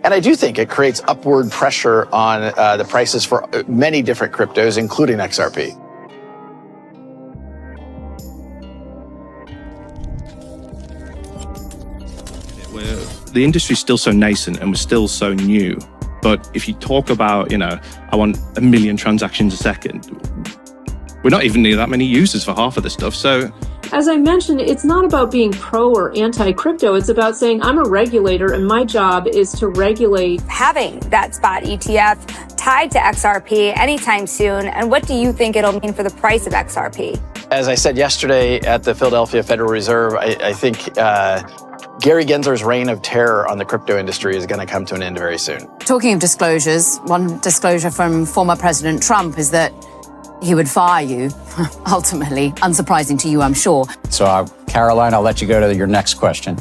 And I do think it creates upward pressure on the prices for many different cryptos, including XRP. The industry is still so nascent and we're still so new. But if you talk about, I want 1 million transactions a second, we're not even near that many users for half of this stuff. So, as I mentioned, it's not about being pro or anti-crypto. It's about saying I'm a regulator and my job is to regulate. Having that spot ETF tied to XRP anytime soon, and what do you think it'll mean for the price of XRP? As I said yesterday at the Philadelphia Federal Reserve, I think Gary Gensler's reign of terror on the crypto industry is going to come to an end very soon. Talking of disclosures, one disclosure from former President Trump is that he would fire you, ultimately. Unsurprising to you, I'm sure. So, Caroline, I'll let you go to your next question.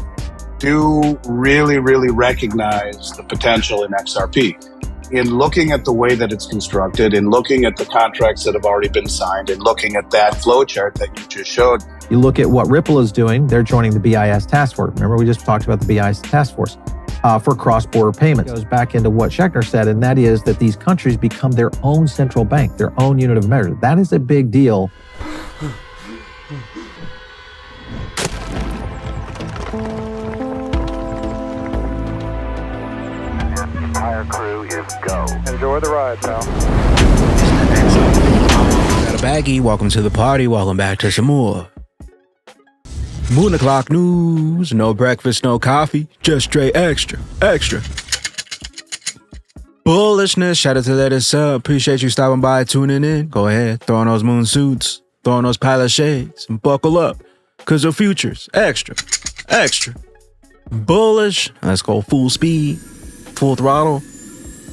Do really recognize the potential in XRP. In looking at the way that it's constructed, in looking at the contracts that have already been signed, and looking at that flow chart that you just showed. You look at what Ripple is doing, they're joining the BIS task force. Remember, we just talked about the BIS task force for cross-border payments. It goes back into what Schechner said, and that is that these countries become their own central bank, their own unit of measure. That is a big deal. Entire crew is go. Enjoy the ride, pal. Got a baggie. Welcome to the party. Welcome back to some more Moon o'clock news. No breakfast, no coffee, just straight extra. Bullishness. Shout out to Let Us Up. Appreciate you stopping by, tuning in. Go ahead, throw on those moon suits, throw on those pilot shades, and buckle up, cause the future's extra bullish. Let's go full speed, full throttle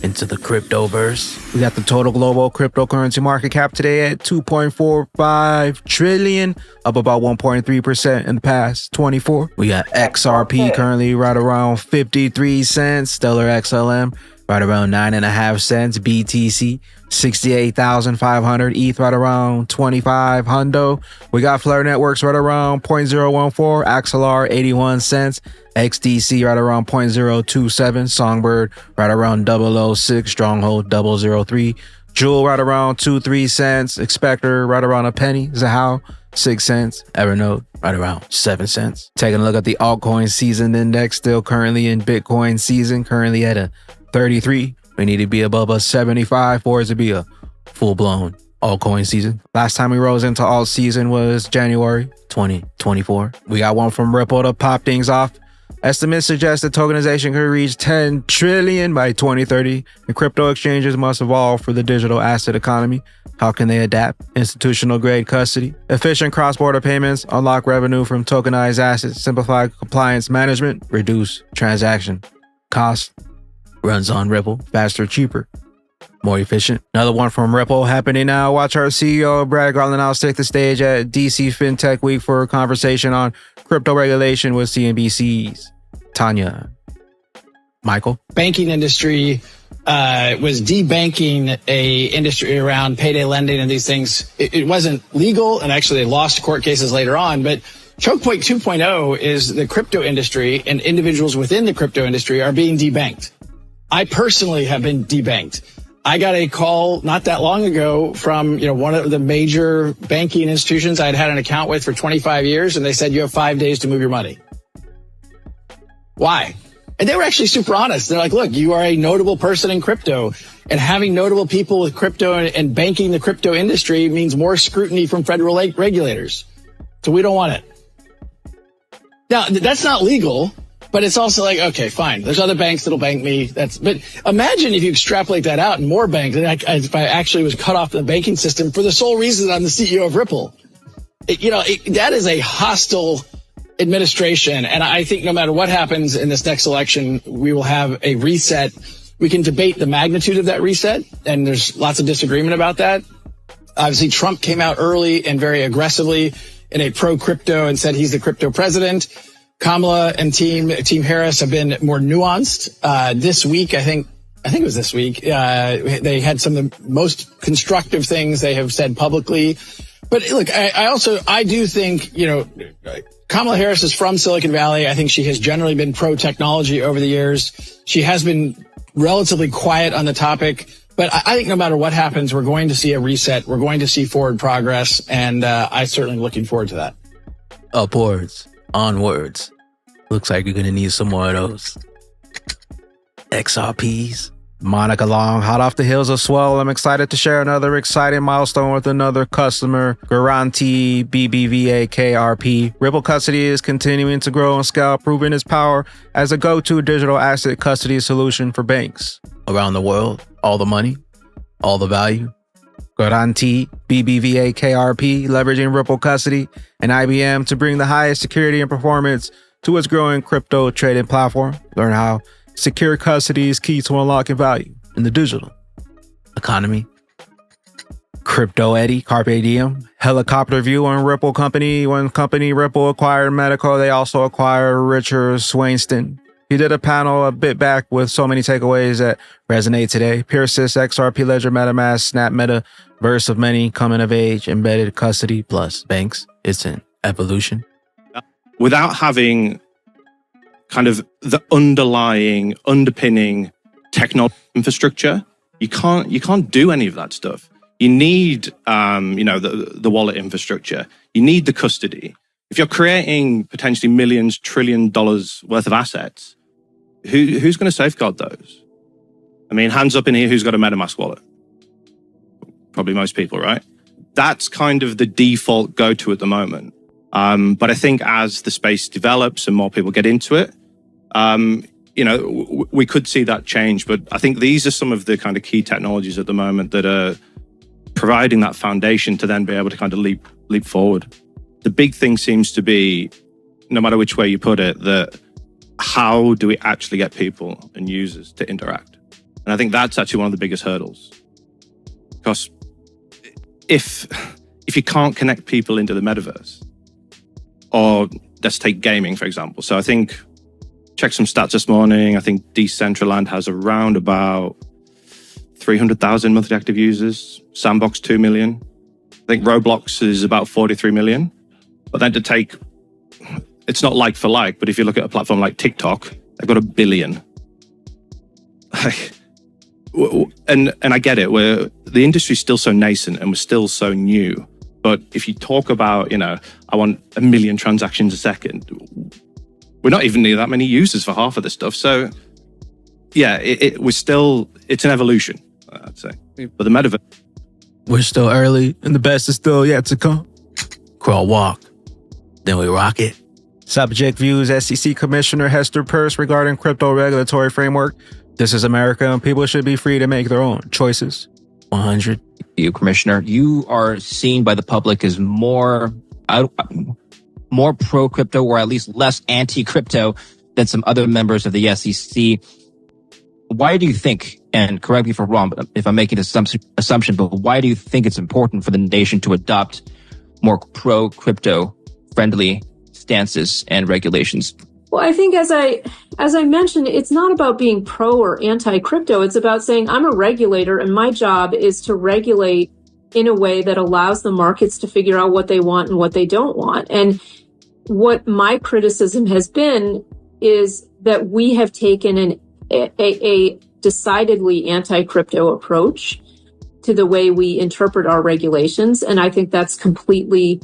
into the cryptoverse. We got the total global cryptocurrency market cap today at 2.45 trillion, up about 1.3% in the past 24. We got XRP currently right around 53 cents, Stellar XLM right around 9.5 cents, BTC 68,500, ETH right around 25 hundo. We got Flare Networks right around 0.014, Axelar 81 cents, XDC right around 0.027, Songbird right around 006, Stronghold 003, Jewel right around 23 cents, Expector right around a penny, Zahao 6 cents, Evernote right around 7 cents. Taking a look at the altcoin season index, still currently in Bitcoin season, currently at a 33. We need to be above a 75 for it to be a full-blown altcoin season. Last time we rose into alt season was January 2024. We got one from Ripple to pop things off. Estimates suggest that tokenization could reach 10 trillion by 2030, and crypto exchanges must evolve for the digital asset economy. How can they adapt? Institutional grade custody, efficient cross-border payments, unlock revenue from tokenized assets, simplify compliance management, reduce transaction costs. Runs on Ripple, faster, cheaper, more efficient. Another one from Ripple happening now. Watch our CEO, Brad Garlinghouse, take the stage at DC FinTech Week for a conversation on crypto regulation with CNBC's Tanya. Michael? Banking industry was debanking a industry around payday lending and these things. It wasn't legal, and actually they lost court cases later on, but Choke Point 2.0 is the crypto industry, and individuals within the crypto industry are being debanked. I personally have been debanked. I got a call not that long ago from, one of the major banking institutions I'd had an account with for 25 years, and they said, you have 5 days to move your money. Why? And they were actually super honest. They're like, look, you are a notable person in crypto, and having notable people with crypto and banking the crypto industry means more scrutiny from federal regulators. So we don't want it. Now, that's not legal. But it's also like, okay, fine. There's other banks that'll bank me. But imagine if you extrapolate that out and more banks. And if I actually was cut off the banking system for the sole reason that I'm the CEO of Ripple, that is a hostile administration. And I think no matter what happens in this next election, we will have a reset. We can debate the magnitude of that reset, and there's lots of disagreement about that. Obviously, Trump came out early and very aggressively in a pro-crypto and said he's the crypto president. Kamala and Team Harris have been more nuanced. This week, I think it was this week, they had some of the most constructive things they have said publicly. But look, I do think, Kamala Harris is from Silicon Valley. I think she has generally been pro-technology over the years. She has been relatively quiet on the topic. But I think no matter what happens, we're going to see a reset. We're going to see forward progress. And I'm certainly looking forward to that. Upwards, onwards. Looks like you're going to need some more of those. XRPs. Monica Long, hot off the heels of Swell, I'm excited to share another exciting milestone with another customer, Garanti BBVA KRP. Ripple Custody is continuing to grow and scale, proving its power as a go-to digital asset custody solution for banks around the world. All the money, all the value. Garanti BBVA KRP, leveraging Ripple Custody and IBM to bring the highest security and performance to its growing crypto trading platform. Learn how secure custody is key to unlocking value in the digital economy. Crypto Eddie, Carpe Diem, helicopter view on Ripple Company. When company Ripple acquired Medical, they also acquired Richard Swainston. He did a panel a bit back with so many takeaways that resonate today. Peerless, XRP Ledger, MetaMask, Snap, Metaverse of many, coming of age, embedded custody plus banks. It's an evolution. Without having kind of the underpinning technology infrastructure, you can't do any of that stuff. You need the wallet infrastructure. You need the custody. If you're creating potentially millions, $1 trillion worth of assets, who's going to safeguard those? I mean, hands up in here, who's got a MetaMask wallet? Probably most people, right? That's kind of the default go-to at the moment. But I think as the space develops and more people get into it, we could see that change. But I think these are some of the kind of key technologies at the moment that are providing that foundation to then be able to kind of leap forward. The big thing seems to be, no matter which way you put it, that how do we actually get people and users to interact? And I think that's actually one of the biggest hurdles. Because if you can't connect people into the metaverse, or let's take gaming, for example. So I think, check some stats this morning. I think Decentraland has around about 300,000 monthly active users. Sandbox, 2 million. I think Roblox is about 43 million. But then it's not like for like, but if you look at a platform like TikTok, they've got 1 billion. And I get it, the industry's still so nascent and we're still so new. But if you talk about, I want 1 million transactions a second, we're not even near that many users for half of this stuff. So yeah, it's an evolution, I'd say. But the metaverse, we're still early and the best is still yet to come. Crawl, walk, then we rock it. Subject views SEC Commissioner Hester Peirce regarding crypto regulatory framework. This is America and people should be free to make their own choices. 100. You, Commissioner, you are seen by the public as more pro-crypto, or at least less anti-crypto than some other members of the SEC. Why do you think, and correct me if I'm wrong, if I'm making an assumption, but why do you think it's important for the nation to adopt more pro-crypto friendly stances and regulations? Well, I think as I mentioned, it's not about being pro or anti-crypto. It's about saying I'm a regulator and my job is to regulate in a way that allows the markets to figure out what they want and what they don't want. And what my criticism has been is that we have taken a decidedly anti-crypto approach to the way we interpret our regulations. And I think that's completely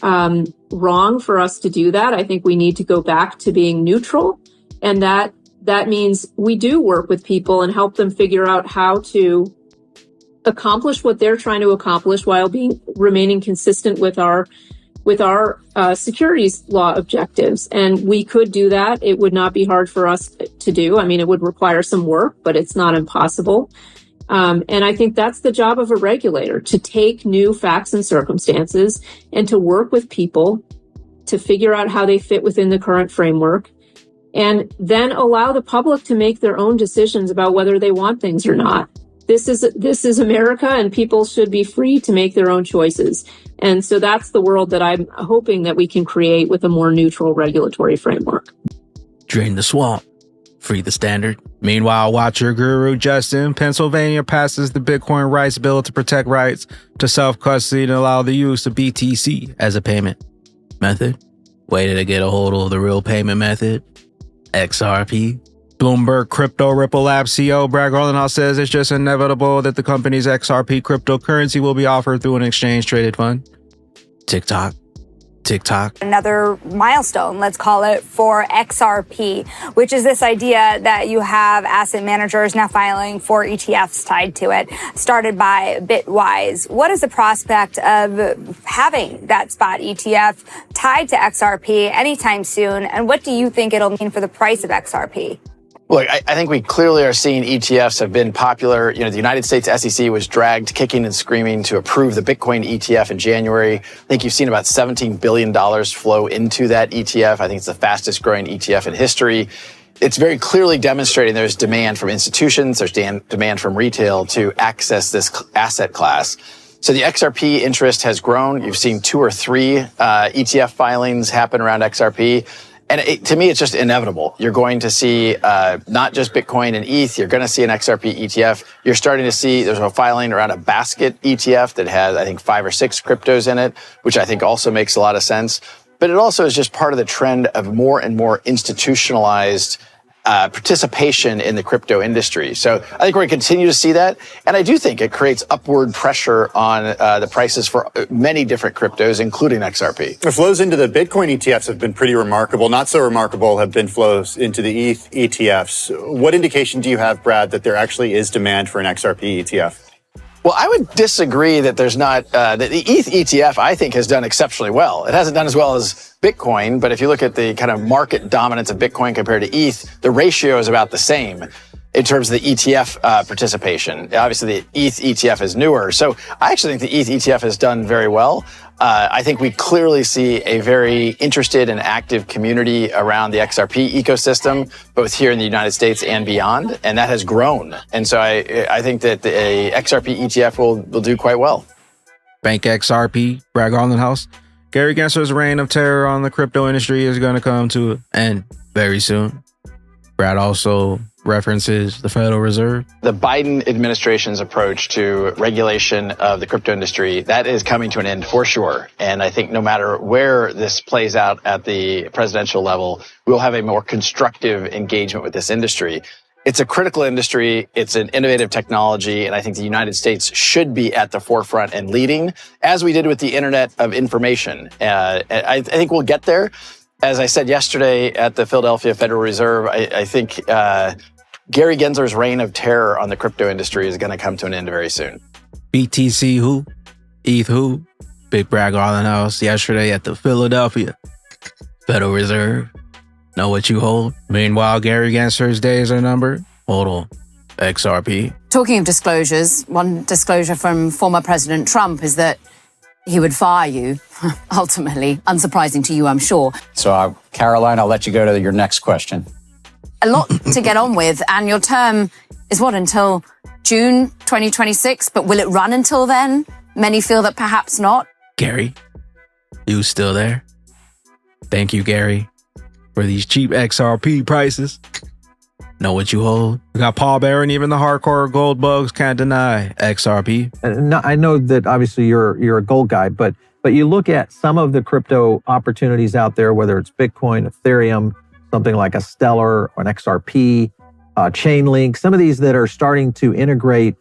wrong for us to do that. I think we need to go back to being neutral. And that means we do work with people and help them figure out how to accomplish what they're trying to accomplish while remaining consistent with our securities law objectives. And we could do that. It would not be hard for us to do. I mean, it would require some work, but it's not impossible. And I think that's the job of a regulator, to take new facts and circumstances and to work with people to figure out how they fit within the current framework, and then allow the public to make their own decisions about whether they want things or not. This is America, and people should be free to make their own choices. And so that's the world that I'm hoping that we can create with a more neutral regulatory framework. Drain the swamp, free the standard. Meanwhile, watch your guru Justin. Pennsylvania passes the Bitcoin rights bill to protect rights to self-custody and allow the use of BTC as a payment method. Way to get a hold of the real payment method, XRP. Bloomberg Crypto Ripple Lab CEO Brad Garlinghouse says it's just inevitable that the company's XRP cryptocurrency will be offered through an exchange-traded fund. TikTok. Another milestone, let's call it, for XRP, which is this idea that you have asset managers now filing for ETFs tied to it, started by Bitwise. What is the prospect of having that spot ETF tied to XRP anytime soon? And what do you think it'll mean for the price of XRP? Look, I think we clearly are seeing ETFs have been popular. You know, the United States SEC was dragged kicking and screaming to approve the Bitcoin ETF in January. I think you've seen about $17 billion flow into that ETF. I think it's the fastest growing ETF in history. It's very clearly demonstrating there's demand from institutions, there's demand from retail to access this asset class. So the XRP interest has grown. You've seen 2 or 3 ETF filings happen around XRP. And to me, it's just inevitable. You're going to see not just Bitcoin and ETH, you're going to see an XRP ETF. You're starting to see there's a filing around a basket ETF that has, I think, 5 or 6 cryptos in it, which I think also makes a lot of sense. But it also is just part of the trend of more and more institutionalized participation in the crypto industry. So I think we're going to continue to see that. And I do think it creates upward pressure on the prices for many different cryptos, including XRP. The flows into the Bitcoin ETFs have been pretty remarkable. Not so remarkable have been flows into the ETH ETFs. What indication do you have, Brad, that there actually is demand for an XRP ETF? Well, I would disagree that there's not, that the ETH ETF, I think, has done exceptionally well. It hasn't done as well as Bitcoin, but if you look at the kind of market dominance of Bitcoin compared to ETH, the ratio is about the same in terms of the ETF participation. Obviously, the ETH ETF is newer. So I actually think the ETH ETF has done very well. I think we clearly see a very interested and active community around the XRP ecosystem, both here in the United States and beyond, and that has grown. And so I think that the XRP ETF will do quite well. Bank XRP, Brad Garlinghouse. Gary Gensler's reign of terror on the crypto industry is going to come to an end very soon. Brad also references the Federal Reserve. The Biden administration's approach to regulation of the crypto industry, that is coming to an end for sure. And I think no matter where this plays out at the presidential level, we'll have a more constructive engagement with this industry. It's a critical industry. It's an innovative technology. And I think the United States should be at the forefront and leading, as we did with the Internet of Information. I think we'll get there. As I said yesterday at the Philadelphia Federal Reserve, I think Gary Gensler's reign of terror on the crypto industry is going to come to an end very soon. BTC who? ETH who? Big Brad Garlinghouse yesterday at the Philadelphia Federal Reserve. Know what you hold? Meanwhile, Gary Gensler's days are numbered. Hold on. XRP. Talking of disclosures, one disclosure from former President Trump is that he would fire you, ultimately. Unsurprising to you, I'm sure. So, Caroline, I'll let you go to your next question. A lot to get on with, and your term is what, until June 2026? But will it run until then? Many feel that perhaps not. Gary, you still there? Thank you, Gary, for these cheap XRP prices. Know what you hold? We got Paul Barron, even the hardcore gold bugs can't deny XRP. I know that obviously you're a gold guy, but you look at some of the crypto opportunities out there, whether it's Bitcoin, Ethereum, something like a Stellar or an XRP, Chainlink, some of these that are starting to integrate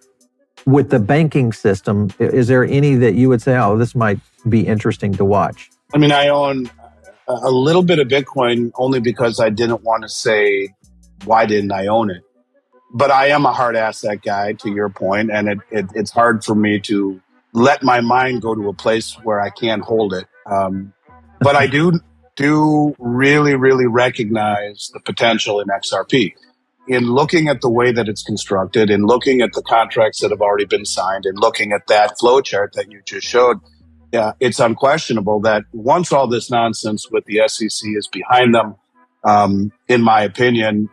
with the banking system. Is there any that you would say, oh, this might be interesting to watch? I mean, I own a little bit of Bitcoin only because I didn't want to say, why didn't I own it? But I am a hard asset guy, to your point, and it's hard for me to let my mind go to a place where I can't hold it. But I do really, really recognize the potential in XRP. In looking at the way that it's constructed, in looking at the contracts that have already been signed, and looking at that flow chart that you just showed, it's unquestionable that once all this nonsense with the SEC is behind them, in my opinion,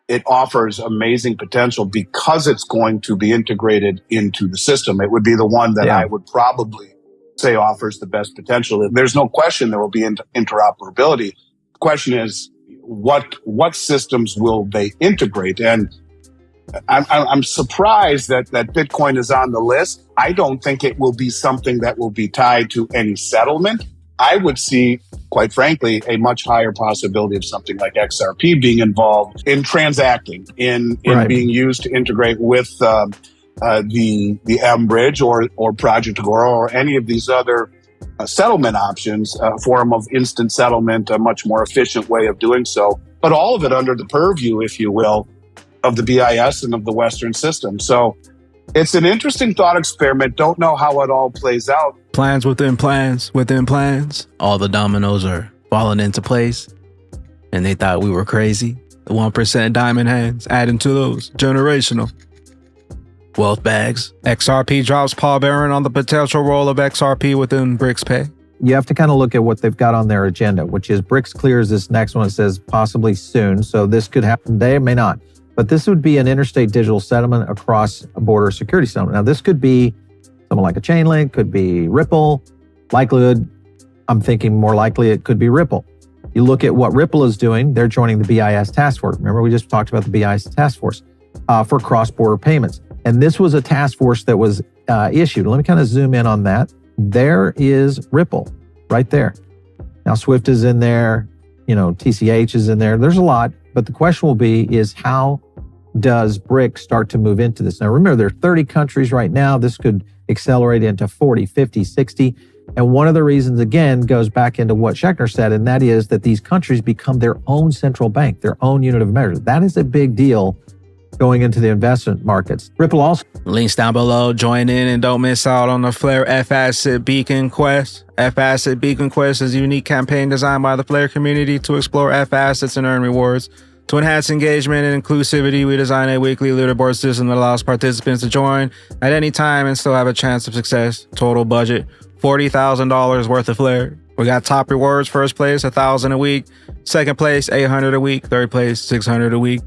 it offers amazing potential because it's going to be integrated into the system. It would be the one that I would probably say offers the best potential. There's no question there will be interoperability. The question is, what systems will they integrate? And I'm surprised that Bitcoin is on the list. I don't think it will be something that will be tied to any settlement. I would see, quite frankly, a much higher possibility of something like XRP being involved in transacting, in Right. being used to integrate with the M-Bridge or Project Agora or any of these other settlement options, a form of instant settlement, a much more efficient way of doing so. But all of it under the purview, if you will, of the BIS and of the Western system. So it's an interesting thought experiment. Don't know how it all plays out. Plans within plans within plans. All the dominoes are falling into place. And they thought we were crazy. The 1% diamond hands, adding to those. Generational. Wealth bags. XRP drops Paul Barron on the potential role of XRP within BRICS Pay. You have to kind of look at what they've got on their agenda, which is BRICS clears this next one. It says possibly soon. So this could happen today, it may not. But this would be an interstate digital settlement across a border security settlement. Now, this could be something like a Chainlink, could be Ripple. Likelihood, I'm thinking more likely it could be Ripple. You look at what Ripple is doing, they're joining the BIS task force. Remember, we just talked about the BIS task force for cross-border payments. And this was a task force that was issued. Let me kind of zoom in on that. There is Ripple right there. Now, Swift is in there, TCH is in there. There's a lot. But the question will be is how does BRICS start to move into this? Now, remember, there are 30 countries right now. This could accelerate into 40, 50, 60. And one of the reasons, again, goes back into what Schechner said, and that is that these countries become their own central bank, their own unit of measure. That is a big deal going into the investment markets. Ripple also. Links down below. Join in and don't miss out on the Flare F-Asset Beacon Quest. F-Asset Beacon Quest is a unique campaign designed by the Flare community to explore F-Assets and earn rewards. To enhance engagement and inclusivity, we design a weekly leaderboard system that allows participants to join at any time and still have a chance of success. Total budget, $40,000 worth of Flare. We got top rewards: first place, $1,000 a week; second place, $800 a week; third place, $600 a week.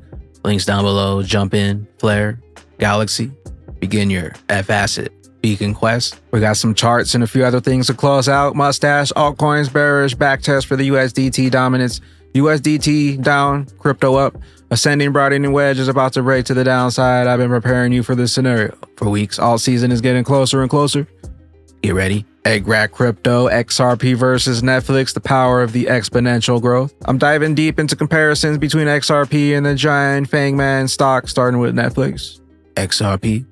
Links down below. Jump in, Flare, Galaxy, begin your F-Asset Beacon Quest. We got some charts and a few other things to close out. Mustache, altcoins bearish, backtest for the USDT dominance. USDT down, crypto up. Ascending broadening wedge is about to break to the downside. I've been preparing you for this scenario for weeks. All season is getting closer and closer. Get ready. Egg Rat Crypto, XRP versus Netflix, the power of the exponential growth. I'm diving deep into comparisons between XRP and the giant Fangman stock, starting with Netflix. XRP,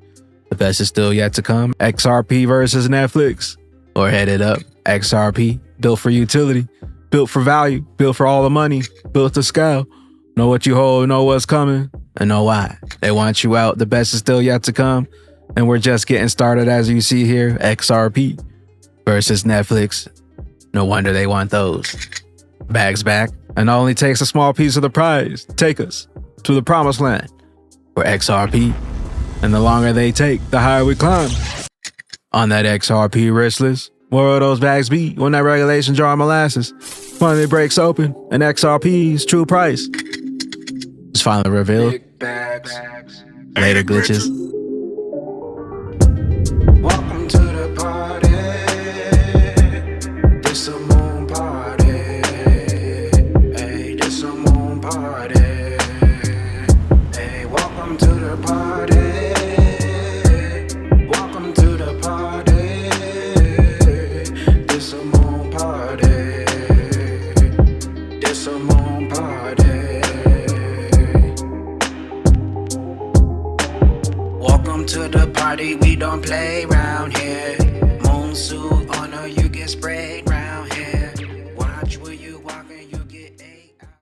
the best is still yet to come. XRP versus Netflix, or headed up. XRP, built for utility, built for value, built for all the money, built to scale. Know what you hold, know what's coming, and know why. They want you out. The best is still yet to come. And we're just getting started, as you see here. XRP versus Netflix. No wonder they want those. Bags back. And it only takes a small piece of the prize to take us to the promised land for XRP. And the longer they take, the higher we climb. On that XRP risk list, where will those bags be when that regulation jar of molasses finally breaks open and XRP's true price is finally revealed? Later glitches. Welcome to the party. This a moon party. Hey, this a moon party. Hey, welcome to the party. Welcome to the party. This a moon party. This a moon party. Welcome to the party. We don't play around here. Moon suit on her, you get sprayed.